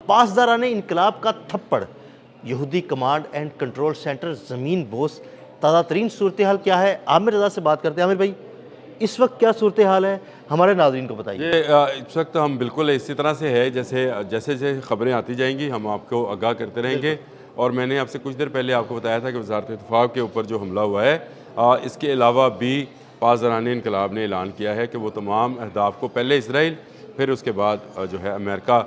पासदारान इनकलाब का थप्पड़, यहूदी कमांड एंड कंट्रोल सेंटर ज़मीन बोस, ताज़ा तरीन सूरत हाल क्या है? आमिर रज़ा से बात करते हैं। आमिर भाई, इस वक्त क्या सूरत हाल है, हमारे नाज़रीन को बताइए। ये इस वक्त हम बिल्कुल इसी तरह से है जैसे जैसे जैसे ख़बरें आती जाएंगी हम आपको आगाह करते रहेंगे। और मैंने आपसे कुछ देर पहले आपको बताया था कि वज़ारत इत्तेफ़ाक़ के ऊपर जो हमला हुआ है, इसके अलावा भी पासदारान इनकलाब ने ऐलान किया है कि वो तमाम अहदाफ़ को पहले इसराइल फिर उसके बाद जो है अमेरिका,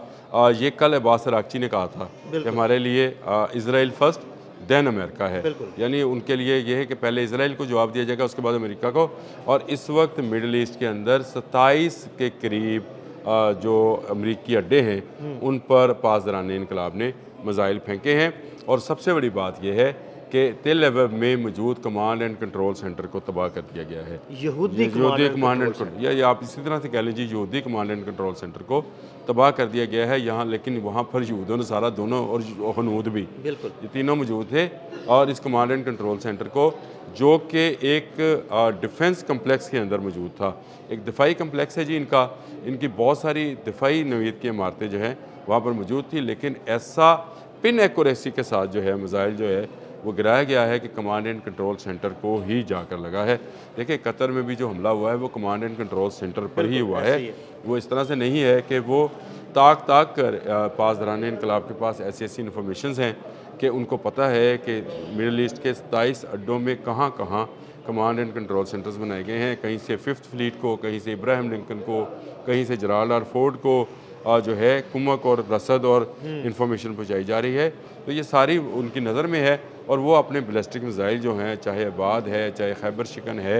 ये कल अब्बास अराग़ची ने कहा था कि हमारे लिए इसराइल फ़र्स्ट दैन अमेरिका है। बिल्कुल। यानी उनके लिए ये है कि पहले इसराइल को जवाब दिया जाएगा, उसके बाद अमेरिका को। और इस वक्त मिडल ईस्ट के अंदर 27 के करीब जो अमरीकी अड्डे हैं उन पर पासदारान इनकलाब ने मिसाइल फेंके हैं। और सबसे बड़ी बात यह है कि तेल अवीव में मौजूद कमांड एंड कंट्रोल सेंटर को तबाह कर दिया गया है। यहूदी यहूदी कमांड एंड कंट्रोल या आप इसी तरह से कह लीजिए यहूदी कमांड एंड कंट्रोल सेंटर को तबाह कर दिया गया है यहाँ, लेकिन वहाँ पर यहूद और नसारा दोनों और हनूद भी, बिल्कुल, ये तीनों मौजूद थे। और इस कमांड एंड कंट्रोल सेंटर को, जो कि एक डिफेंस कम्प्लेक्स के अंदर मौजूद था, एक दिफाई कम्प्लेक्स है जी इनका, इनकी बहुत सारी दिफाई नवीयत की इमारतें जो हैं वहाँ पर मौजूद थी, लेकिन ऐसा पिन एक्यूरेसी के साथ जो है मिसाइल जो है वो गिराया गया है कि कमांड एंड कंट्रोल सेंटर को ही जाकर लगा है। देखिए कतर में भी जो हमला हुआ है वो कमांड एंड कंट्रोल सेंटर पर ही हुआ है। वो इस तरह से नहीं है कि वो ताक कर पासदारान इनकलाब के पास ऐसी ऐसी इन्फॉर्मेशन हैं कि उनको पता है कि मिडल ईस्ट के 27 अड्डों में कहाँ कहाँ कमांड एंड कंट्रोल सेंटर्स बनाए गए हैं। कहीं से 5th फ्लीट को, कहीं से इब्राहिम लिंकन को, कहीं से जराल आर फोर्ड को जो है कुमक और रसद और इंफॉर्मेशन पहुँचाई जा रही है। तो ये सारी उनकी नज़र में है और वो अपने बैलिस्टिक मिसाइल जो हैं, चाहे आबाद है, चाहे खैबर शिकन है,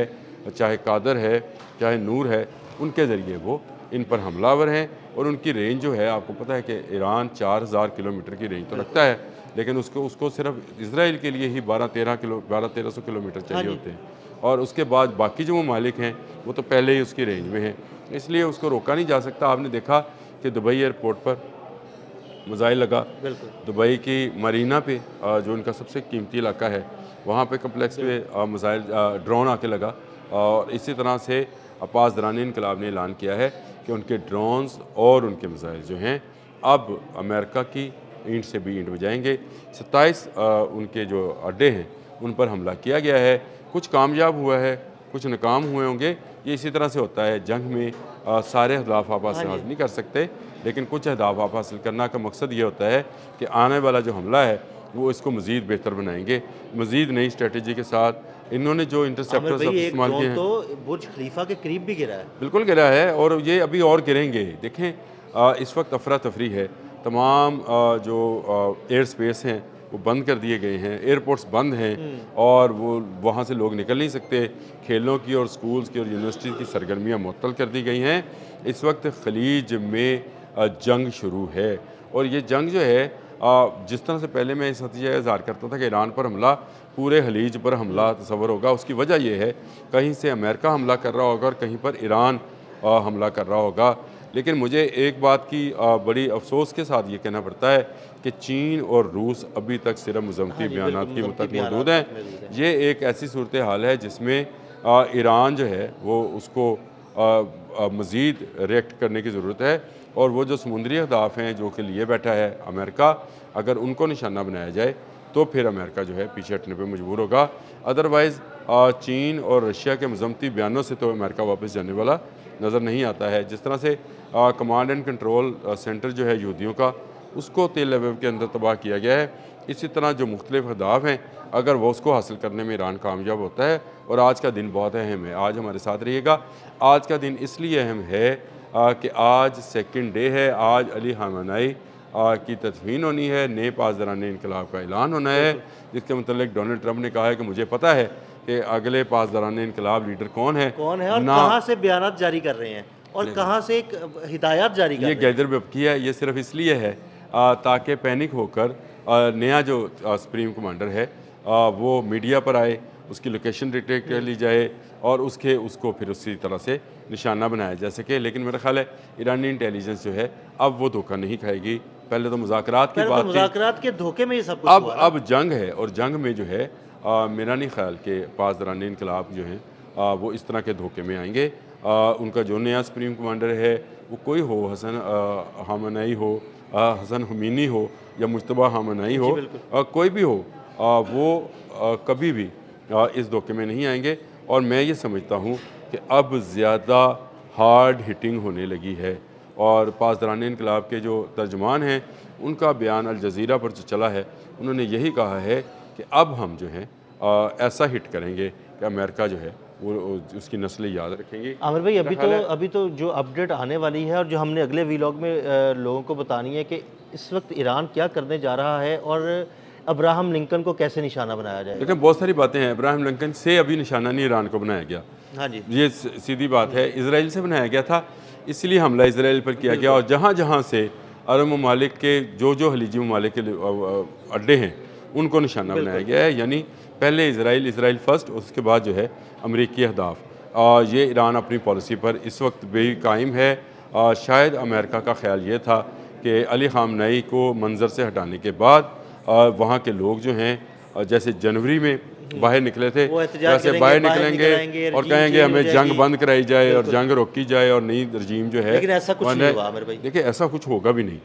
चाहे कादर है, चाहे नूर है, उनके ज़रिए वो इन पर हमलावर हैं। और उनकी रेंज जो है, आपको पता है कि ईरान 4000 किलोमीटर की रेंज तो रखता है, लेकिन उसको सिर्फ इसराइल के लिए ही 1200 किलोमीटर चाहिए होते हैं। और उसके बाद बाकी जो ममालिक हैं वो तो पहले ही उसकी रेंज में हैं, इसलिए उसको रोका नहीं जा सकता। आपने देखा कि दुबई एयरपोर्ट पर मिसाइल लगा, दुबई की मरीना पे जो उनका सबसे कीमती इलाका है वहाँ पे कम्प्लेक्स पे मिसाइल ड्रोन आके लगा। और इसी तरह से पासदारान इनकलाब ने ऐलान किया है कि उनके ड्रोन्स और उनके मिसाइल जो हैं अब अमेरिका की ईंट से भी ईंट बजाएंगे। 27 उनके जो अड्डे हैं उन पर हमला किया गया है। कुछ कामयाब हुआ है, कुछ नाकाम हुए होंगे। ये इसी तरह से होता है जंग में, सारे अहदाफ आप हासिल नहीं कर सकते, लेकिन कुछ अहदाफ आप हासिल करना का मकसद ये होता है कि आने वाला जो हमला है वो इसको मज़ीद बेहतर बनाएंगे, मज़ीद नई स्ट्रेटजी के साथ। इन्होंने जो इंटरसेप्टर्स इस्तेमाल किए हैं, तो बुर्ज खलीफा के करीब भी गिरा है। बिल्कुल गिरा है और ये अभी और गिरेंगे। देखें इस वक्त अफरा तफरी है, तमाम जो एयर स्पेस हैं वो बंद कर दिए गए हैं, एयरपोर्ट्स बंद हैं और वो वहाँ से लोग निकल नहीं सकते। खेलों की और स्कूल्स की और यूनिवर्सिटी की सरगर्मियाँ मुअत्तल कर दी गई हैं। इस वक्त खलीज में जंग शुरू है और ये जंग जो है, जिस तरह से पहले मैं इस नतीजा इज़हार करता था कि ईरान पर हमला, पूरे खलीज पर हमला तस्वर होगा, उसकी वजह यह है कहीं से अमेरिका हमला कर रहा होगा और कहीं पर ईरान हमला कर रहा होगा। लेकिन मुझे एक बात की बड़ी अफसोस के साथ ये कहना पड़ता है कि चीन और रूस अभी तक सिर्फ मज़म्मती बयानात की तक मौजूद हैं। ये एक ऐसी सूरत हाल है जिसमें ईरान जो है वो उसको मज़ीद रिएक्ट करने की ज़रूरत है। और वो जो समुद्री अहदाफ़ हैं जो कि लिए बैठा है अमेरिका, अगर उनको निशाना बनाया जाए तो फिर अमेरिका जो है पीछे हटने पर मजबूर होगा। अदरवाइज़ चीन और रशिया के मज़म्मती बयानों से तो अमेरिका वापस जाने वाला नज़र नहीं आता है। जिस तरह से कमांड एंड कंट्रोल सेंटर जो है यहूदियों का, उसको तेल अवीव के अंदर तबाह किया गया है, इसी तरह जो मुख्तलिफ अहदाफ़ हैं अगर वो उसको हासिल करने में ईरान कामयाब होता है। और आज का दिन बहुत अहम है, आज हमारे साथ रहिएगा। आज का दिन इसलिए अहम है कि आज सेकंड डे है, आज अली ख़ामेनी की तदफीन होनी है, नए पासदारान इनकलाब का ऐलान होना है, जिसके मतलब डोनाल्ड ट्रंप ने कहा है कि मुझे पता है कि अगले पासदारान इनकलाब लीडर कौन है और कहाँ से बयान जारी कर रहे हैं और कहाँ से एक हिदायत जारी कर रहे हैं। ये गैदर बेवकी है, ये सिर्फ इसलिए है ताकि पैनिक होकर नया जो सुप्रीम कमांडर है वो मीडिया पर आए, उसकी लोकेशन डिटेक्ट कर ली जाए और उसको फिर उसी तरह से निशाना बनाया जा सके। लेकिन मेरा ख्याल है ईरानी इंटेलिजेंस जो है अब वो धोखा नहीं खाएगी। पहले तो मुज़ाकरात की बात, मुज़ाकरात के धोखे में ही सब कुछ हुआ। अब जंग है और जंग में जो है मेरा नहीं ख्याल कि पासदारान इनकलाब जो हैं वो इस तरह के धोखे में आएंगे। उनका जो नया सुप्रीम कमांडर है वो कोई हो, हसन ख़ामेनी हो, हसन हमीनी हो या मुज्तबा खामनेई हो, कोई भी हो, वो कभी भी इस धोखे में नहीं आएंगे। और मैं ये समझता हूँ कि अब ज़्यादा हार्ड हिटिंग होने लगी है, और पासदारान इनकलाब के जो तर्जमान हैं उनका बयान अल जज़ीरा पर जो चला है, उन्होंने यही कहा है कि अब हम जो है ऐसा हिट करेंगे कि अमेरिका जो है वो उसकी नस्लें याद रखेंगी। आमिर भाई, अभी तो जो अपडेट आने वाली है और जो हमने अगले वीलॉग में लोगों को बतानी है कि इस वक्त ईरान क्या करने जा रहा है और अब्राहम लिंकन को कैसे निशाना बनाया जाएगा। लेकिन बहुत सारी बातें हैं, अब्राहम लिंकन से अभी निशाना नहीं ईरान को बनाया गया। हाँ जी, ये सीधी बात है, इसराइल से बनाया गया था, इसलिए हमला इसराइल पर किया गया। और जहाँ जहाँ से अरब ममालिक के जो हलीजी ममालिक के अड्डे हैं उनको निशाना बनाया गया है, यानी पहले इसराइल फर्स्ट, उसके बाद जो है अमरीकी अहदाफ। ये ईरान अपनी पॉलिसी पर इस वक्त भी कायम है। शायद अमेरिका का ख्याल ये था कि अली खामनेई को मंजर से हटाने के बाद वहाँ के लोग जो हैं जैसे जनवरी में बाहर निकले थे वैसे बाहर निकलेंगे और कहेंगे हमें जंग बंद कराई जाए और जंग रोकी जाए और नई रजीम जो है। लेकिन ऐसा कुछ नहीं हुआ आमिर भाई। देखिए, ऐसा कुछ होगा भी नहीं,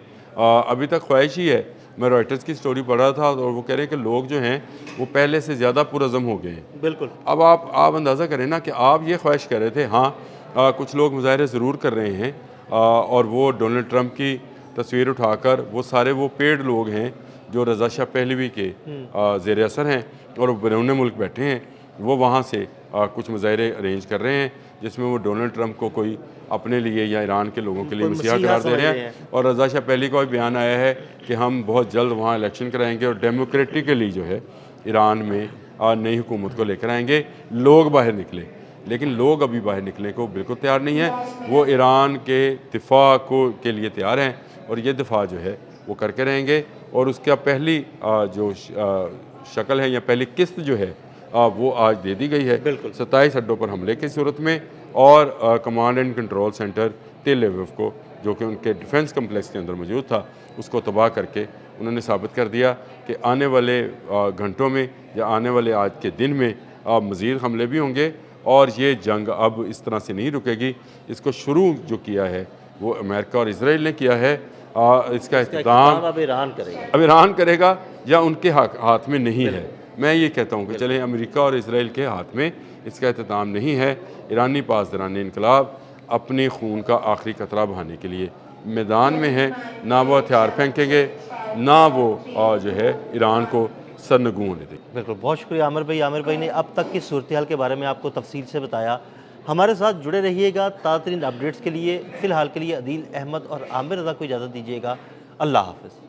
अभी तक ख्वाहिश ही है। मैं रॉयटर्स की स्टोरी पढ़ रहा था और वो कह रहे हैं कि लोग जो हैं वो पहले से ज़्यादा पुरज़म हो गए हैं। बिल्कुल। अब आप अंदाज़ा करें ना कि आप ये ख्वाहिश कर रहे थे, हाँ कुछ लोग मुजाहरे ज़रूर कर रहे हैं, और वो डोनाल्ड ट्रंप की तस्वीर उठाकर वो सारे वो पेड लोग हैं जो रज़ा शाह पहलवी के ज़ेर असर हैं और बैरून मुल्क बैठे हैं, वो वहाँ से कुछ मुजाहरे अरेंज कर रहे हैं जिसमें वो डोनाल्ड ट्रंप को कोई अपने लिए या ईरान के लोगों के लिए मसीहा करार दे रहे हैं। और रज़ा शाह पहलवी का भी बयान आया है कि हम बहुत जल्द वहाँ इलेक्शन कराएंगे और डेमोक्रेटिकली जो है ईरान में नई हुकूमत को लेकर आएंगे। लोग बाहर निकले, लेकिन लोग अभी बाहर निकलने को बिल्कुल तैयार नहीं हैं। वो ईरान के दिफा के लिए तैयार हैं और ये दिफा जो है वो करके रहेंगे। और उसका पहली जो शक्ल है या पहली किस्त जो है वो आज दे दी गई है 27 अड्डों पर हमले की सूरत में, और कमांड एंड कंट्रोल सेंटर तेल अवीव को, जो कि उनके डिफेंस कम्प्लेक्स के अंदर मौजूद था, उसको तबाह करके उन्होंने साबित कर दिया कि आने वाले घंटों में या आने वाले आज के दिन में मज़ीद हमले भी होंगे और ये जंग अब इस तरह से नहीं रुकेगी। इसको शुरू जो किया है वो अमेरिका और इसराइल ने किया है। इसका इख्तिताम अब ईरान करेगा या उनके हाथ में नहीं है। मैं ये कहता हूँ कि चले अमेरिका और इसराइल के हाथ में इसका इख्तिताम नहीं है। ईरानी पासदारान इनकलाब अपने खून का आखिरी कतरा बहाने के लिए मैदान में है, ना वो हथियार फेंकेंगे ना वो जो है ईरान को सरनगू होने देंगे। बिल्कुल, बहुत शुक्रिया आमिर भाई। आमिर भाई ने अब तक की सूरत हाल के बारे में आपको तफसील से बताया। हमारे साथ जुड़े रहिएगा ताज़ा तरीन अपडेट्स के लिए। फ़िलहाल के लिए अदील अहमद और आमिर रज़ा को इजाज़त दीजिएगा। अल्लाह हाफ़िज़।